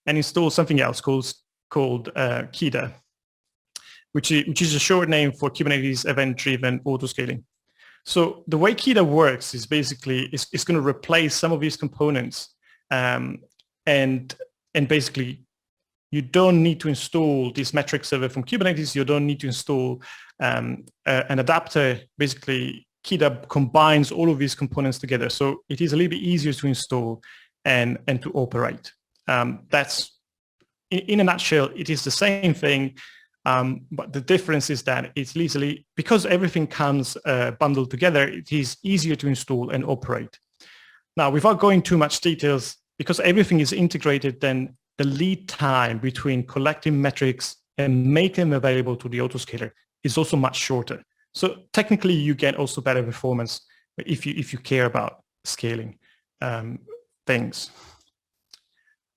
and install something else called KEDA, which is a short name for Kubernetes event-driven autoscaling. So the way KEDA works is basically it's going to replace some of these components, and basically you don't need to install this metric server from Kubernetes. You don't need to install an adapter. Basically, KEDA combines all of these components together, so it is a little bit easier to install and to operate. That's in a nutshell. It is the same thing. But the difference is that it's easily, because everything comes bundled together, it is easier to install and operate. Now, without going too much details, because everything is integrated, then the lead time between collecting metrics and making them available to the autoscaler is also much shorter. So technically, you get also better performance if you care about scaling things.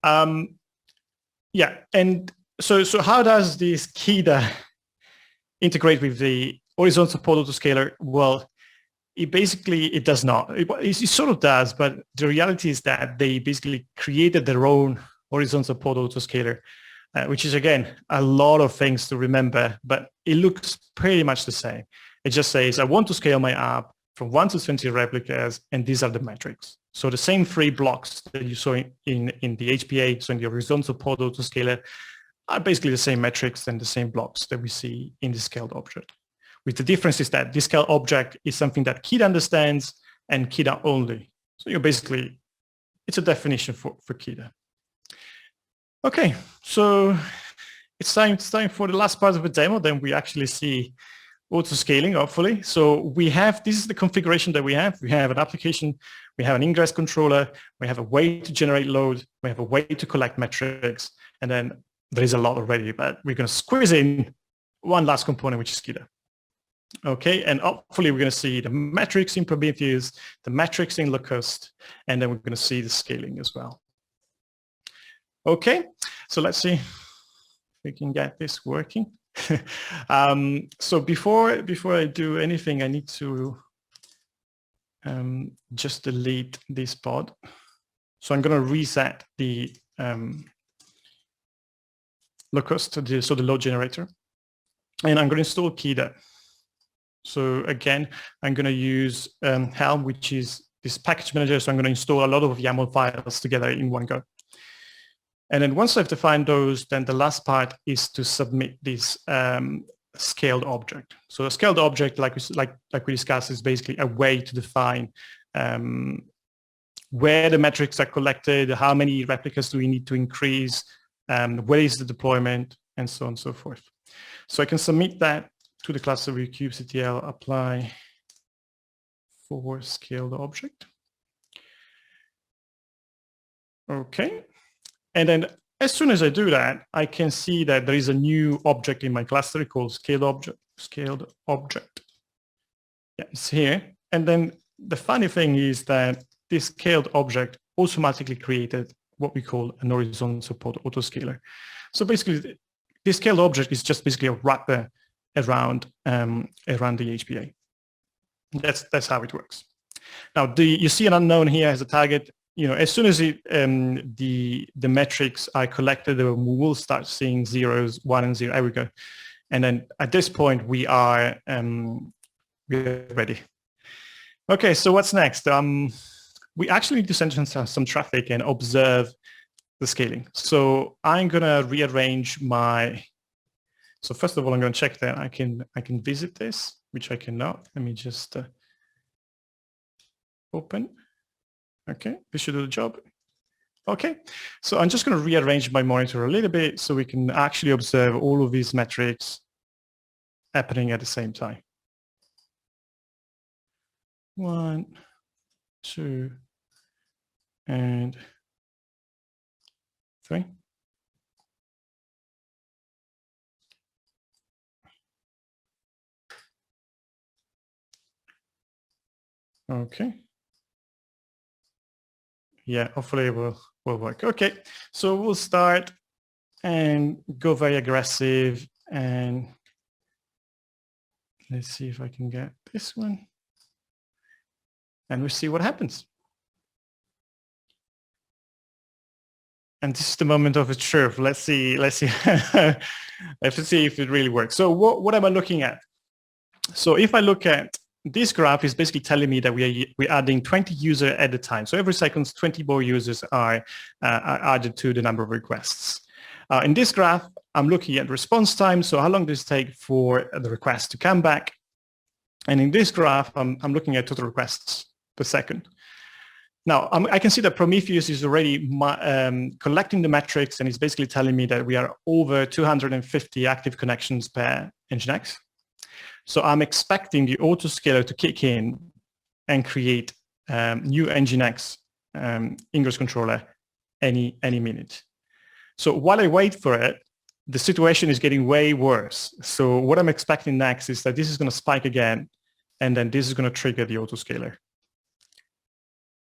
Yeah, and so how does this KEDA integrate with the horizontal pod autoscaler? Well, it does not. It sort of does, but the reality is that they basically created their own horizontal pod autoscaler, which is, again, a lot of things to remember, but it looks pretty much the same. It just says, I want to scale my app from 1 to 20 replicas, and these are the metrics. So the same 3 blocks that you saw in the HPA, so in the horizontal pod autoscaler, are basically the same metrics and the same blocks that we see in the scaled object. With the difference is that this scaled object is something that KEDA understands and KEDA only. So you're basically, it's a definition for KEDA. Okay, so it's time for the last part of the demo. Then we actually see autoscaling, hopefully. So we have, this is the configuration that we have. We have an application, we have an ingress controller, we have a way to generate load, we have a way to collect metrics, and then there is a lot already, but we're going to squeeze in one last component, which is KEDA. Okay, and hopefully we're going to see the metrics in Prometheus, the metrics in Locust, and then we're going to see the scaling as well. Okay, so let's see if we can get this working. So before I do anything, I need to just delete this pod. So I'm going to reset the Locust, so the load generator, and I'm going to install KEDA. So again, I'm going to use Helm, which is this package manager. So I'm going to install a lot of YAML files together in one go. And then once I've defined those, then the last part is to submit this scaled object. So a scaled object, like we discussed, is basically a way to define where the metrics are collected, how many replicas do we need to increase, where is the deployment, and so on and so forth. So I can submit that to the cluster with kubectl apply for scaled object. Okay. And then as soon as I do that, I can see that there is a new object in my cluster called scaled object. Yeah, it's here. And then the funny thing is that this scaled object automatically created what we call an horizontal pod autoscaler. So basically, this scaled object is just basically a wrapper around the HPA. That's how it works. Now, you see an unknown here as a target. As soon as the metrics are collected, we will start seeing zeros, 1 and 0. There we go. And then at this point, we're ready. Okay, so what's next? We actually need to send some traffic and observe the scaling. So I'm gonna rearrange so first of all, I'm gonna check that I can visit this, which I cannot. Let me just open. Okay, this should do the job. Okay, so I'm just gonna rearrange my monitor a little bit so we can actually observe all of these metrics happening at the same time. 1, 2, and 3. Okay. Yeah, hopefully it will work. Okay, so we'll start and go very aggressive, and let's see if I can get this one. And we'll see what happens. And this is the moment of the truth. Let's see. Let's see if it really works. So what am I looking at? So if I look at this graph, is basically telling me that we're adding 20 users at a time. So every second, 20 more users are added to the number of requests. In this graph, I'm looking at response time. So how long does it take for the request to come back? And in this graph, I'm looking at total requests per second. Now, I can see that Prometheus is already collecting the metrics, and it's basically telling me that we are over 250 active connections per Nginx. So I'm expecting the autoscaler to kick in and create new Nginx ingress controller any minute. So while I wait for it, the situation is getting way worse. So what I'm expecting next is that this is going to spike again, and then this is going to trigger the autoscaler.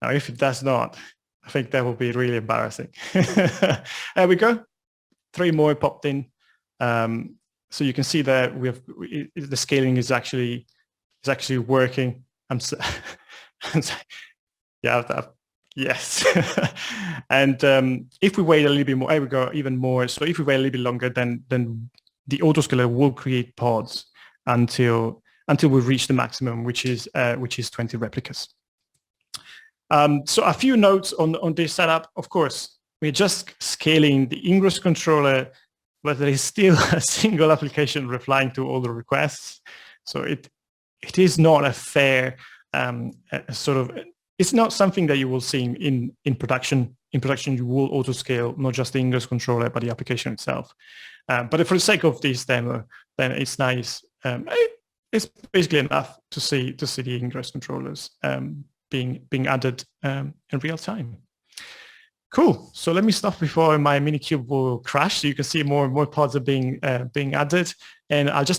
Now, if it does not, I think that will be really embarrassing. There we go. 3 more popped in. So you can see that the scaling is actually working. Yeah, yes. And if we wait a little bit more, there we go, even more. So if we wait a little bit longer, then the autoscaler will create pods until we reach the maximum, which is 20 replicas. So a few notes on this setup. Of course, we're just scaling the ingress controller, but there is still a single application replying to all the requests. So it is not a fair it's not something that you will see in production. In production, you will auto scale not just the ingress controller, but the application itself. But for the sake of this demo, then it's nice. It's basically enough to see the ingress controllers being added in real time. Cool. So let me stop before my Minikube will crash. So you can see more pods are being added, and I'll just